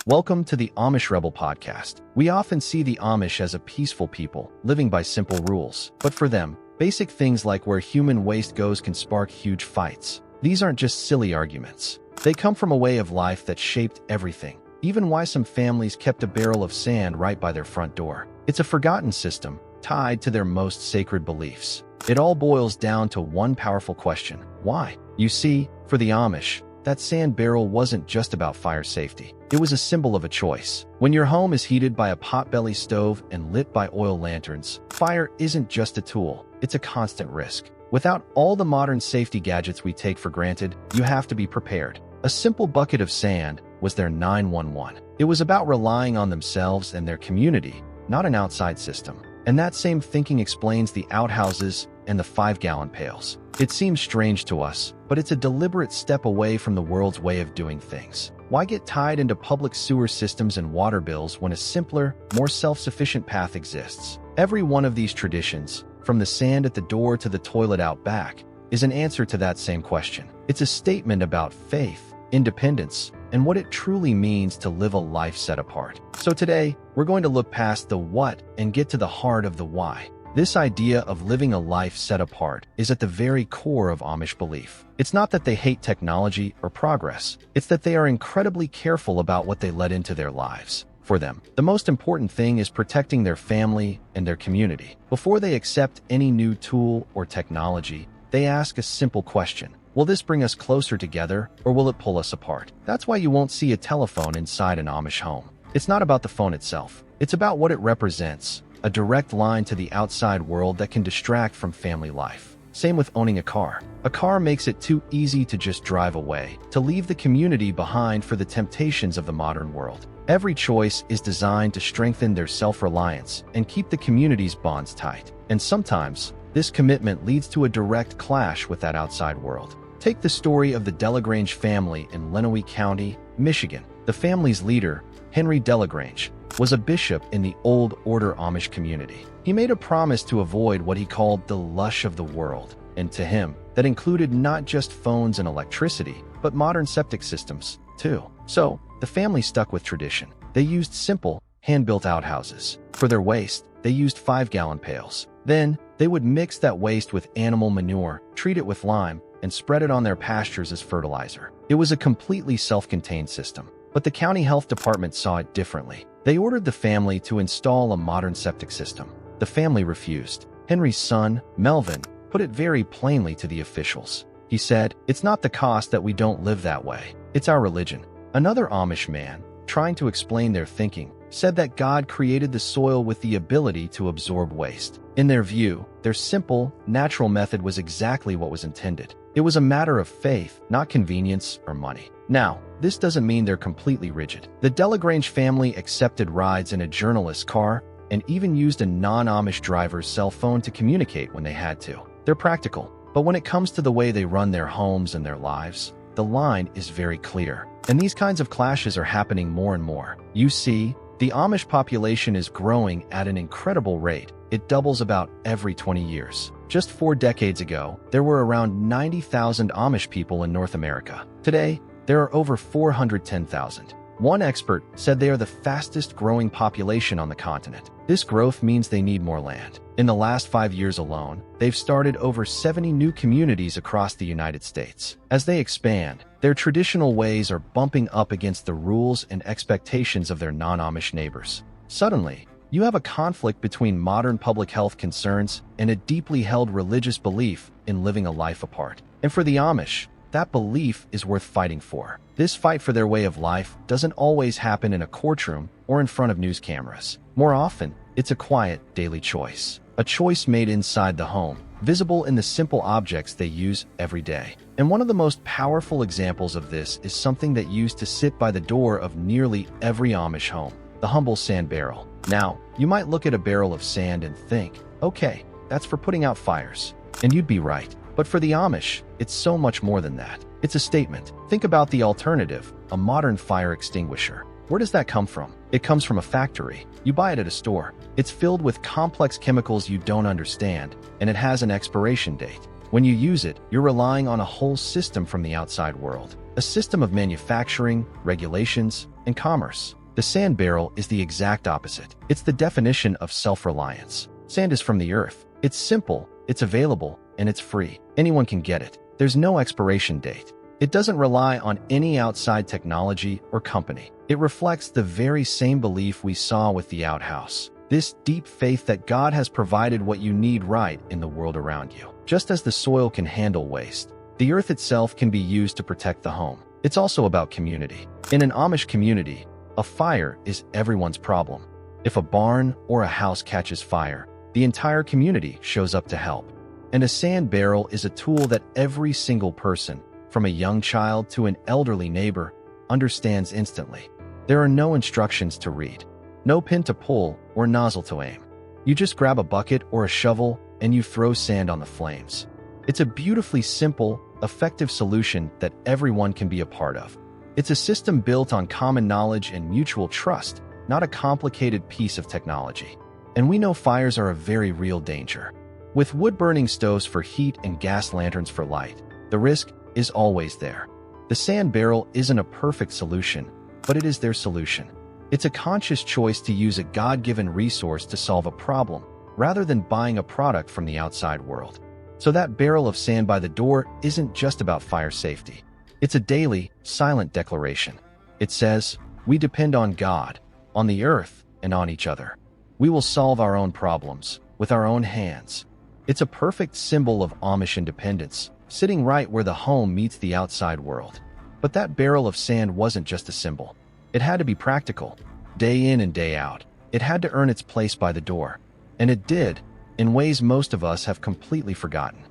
Welcome to the Amish Rebel podcast. We often see the Amish as a peaceful people, living by simple rules. But for them, basic things like where human waste goes can spark huge fights. These aren't just silly arguments. They come from a way of life that shaped everything, even why some families kept a barrel of sand right by their front door. It's a forgotten system, tied to their most sacred beliefs. It all boils down to one powerful question: why? You see, for the Amish, that sand barrel wasn't just about fire safety. It was a symbol of a choice. When your home is heated by a potbelly stove and lit by oil lanterns, fire isn't just a tool, it's a constant risk. Without all the modern safety gadgets we take for granted, you have to be prepared. A simple bucket of sand was their 911. It was about relying on themselves and their community, not an outside system. And that same thinking explains the outhouses and the 5-gallon pails. It seems strange to us, but it's a deliberate step away from the world's way of doing things. Why get tied into public sewer systems and water bills when a simpler, more self-sufficient path exists? Every one of these traditions, from the sand at the door to the toilet out back, is an answer to that same question. It's a statement about faith, independence, and what it truly means to live a life set apart. So today, we're going to look past the what and get to the heart of the why. This idea of living a life set apart is at the very core of Amish belief. It's not that they hate technology or progress, it's that they are incredibly careful about what they let into their lives. For them, the most important thing is protecting their family and their community. Before they accept any new tool or technology, they ask a simple question: will this bring us closer together, or will it pull us apart? That's why you won't see a telephone inside an Amish home. It's not about the phone itself. It's about what it represents, a direct line to the outside world that can distract from family life. Same with owning a car. A car makes it too easy to just drive away, to leave the community behind for the temptations of the modern world. Every choice is designed to strengthen their self-reliance and keep the community's bonds tight. And sometimes, this commitment leads to a direct clash with that outside world. Take the story of the Delagrange family in Lenawee County, Michigan. The family's leader, Henry Delagrange, was a bishop in the Old Order Amish community. He made a promise to avoid what he called the lush of the world, and to him, that included not just phones and electricity, but modern septic systems, too. So, the family stuck with tradition. They used simple, hand-built outhouses. For their waste, they used 5-gallon pails. Then, they would mix that waste with animal manure, treat it with lime, and spread it on their pastures as fertilizer. It was a completely self-contained system. But the county health department saw it differently. They ordered the family to install a modern septic system. The family refused. Henry's son, Melvin, put it very plainly to the officials. He said, "It's not the cost that we don't live that way. It's our religion." Another Amish man, trying to explain their thinking, said that God created the soil with the ability to absorb waste. In their view, their simple, natural method was exactly what was intended. It was a matter of faith, not convenience or money. Now, this doesn't mean they're completely rigid. The Delagrange family accepted rides in a journalist's car and even used a non-Amish driver's cell phone to communicate when they had to. They're practical, but when it comes to the way they run their homes and their lives, the line is very clear. And these kinds of clashes are happening more and more. You see, the Amish population is growing at an incredible rate. It doubles about every 20 years. Just 4 decades ago, there were around 90,000 Amish people in North America. Today, there are over 410,000. One expert said they are the fastest growing population on the continent. This growth means they need more land. In the last 5 years alone, they've started over 70 new communities across the United States. As they expand, their traditional ways are bumping up against the rules and expectations of their non-Amish neighbors. Suddenly, you have a conflict between modern public health concerns and a deeply held religious belief in living a life apart. And for the Amish, that belief is worth fighting for. This fight for their way of life doesn't always happen in a courtroom or in front of news cameras. More often, it's a quiet, daily choice. A choice made inside the home, visible in the simple objects they use every day. And one of the most powerful examples of this is something that used to sit by the door of nearly every Amish home: the humble sand barrel. Now, you might look at a barrel of sand and think, okay, that's for putting out fires. And you'd be right. But for the Amish, it's so much more than that. It's a statement. Think about the alternative, a modern fire extinguisher. Where does that come from? It comes from a factory. You buy it at a store. It's filled with complex chemicals you don't understand, and it has an expiration date. When you use it, you're relying on a whole system from the outside world. A system of manufacturing, regulations, and commerce. The sand barrel is the exact opposite. It's the definition of self-reliance. Sand is from the earth. It's simple, it's available, and it's free. Anyone can get it. There's no expiration date. It doesn't rely on any outside technology or company. It reflects the very same belief we saw with the outhouse. This deep faith that God has provided what you need right in the world around you. Just as the soil can handle waste, the earth itself can be used to protect the home. It's also about community. In an Amish community, a fire is everyone's problem. If a barn or a house catches fire, the entire community shows up to help. And a sand barrel is a tool that every single person, from a young child to an elderly neighbor, understands instantly. There are no instructions to read, no pin to pull or nozzle to aim. You just grab a bucket or a shovel and you throw sand on the flames. It's a beautifully simple, effective solution that everyone can be a part of. It's a system built on common knowledge and mutual trust, not a complicated piece of technology. And we know fires are a very real danger. With wood-burning stoves for heat and gas lanterns for light, the risk is always there. The sand barrel isn't a perfect solution, but it is their solution. It's a conscious choice to use a God-given resource to solve a problem, rather than buying a product from the outside world. So that barrel of sand by the door isn't just about fire safety. It's a daily, silent declaration. It says, we depend on God, on the earth, and on each other. We will solve our own problems, with our own hands. It's a perfect symbol of Amish independence, sitting right where the home meets the outside world. But that barrel of sand wasn't just a symbol. It had to be practical, day in and day out. It had to earn its place by the door. And it did, in ways most of us have completely forgotten.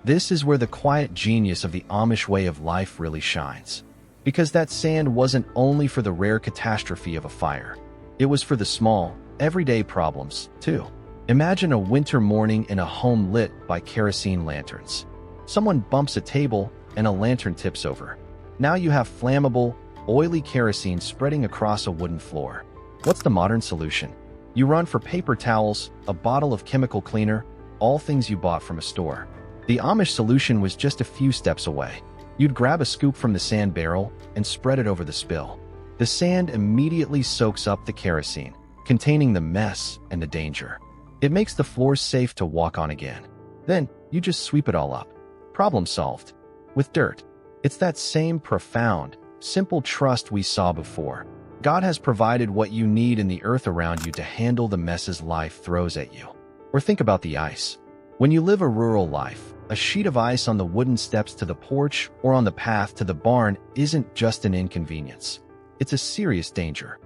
This is where the quiet genius of the Amish way of life really shines. Because that sand wasn't only for the rare catastrophe of a fire. It was for the small, everyday problems, too. Imagine a winter morning in a home lit by kerosene lanterns. Someone bumps a table and a lantern tips over. Now you have flammable, oily kerosene spreading across a wooden floor. What's the modern solution? You run for paper towels, a bottle of chemical cleaner, all things you bought from a store. The Amish solution was just a few steps away. You'd grab a scoop from the sand barrel and spread it over the spill. The sand immediately soaks up the kerosene, containing the mess and the danger. It makes the floors safe to walk on again. Then, you just sweep it all up. Problem solved. With dirt. It's that same profound, simple trust we saw before. God has provided what you need in the earth around you to handle the messes life throws at you. Or think about the ice. When you live a rural life, a sheet of ice on the wooden steps to the porch or on the path to the barn isn't just an inconvenience. It's a serious danger.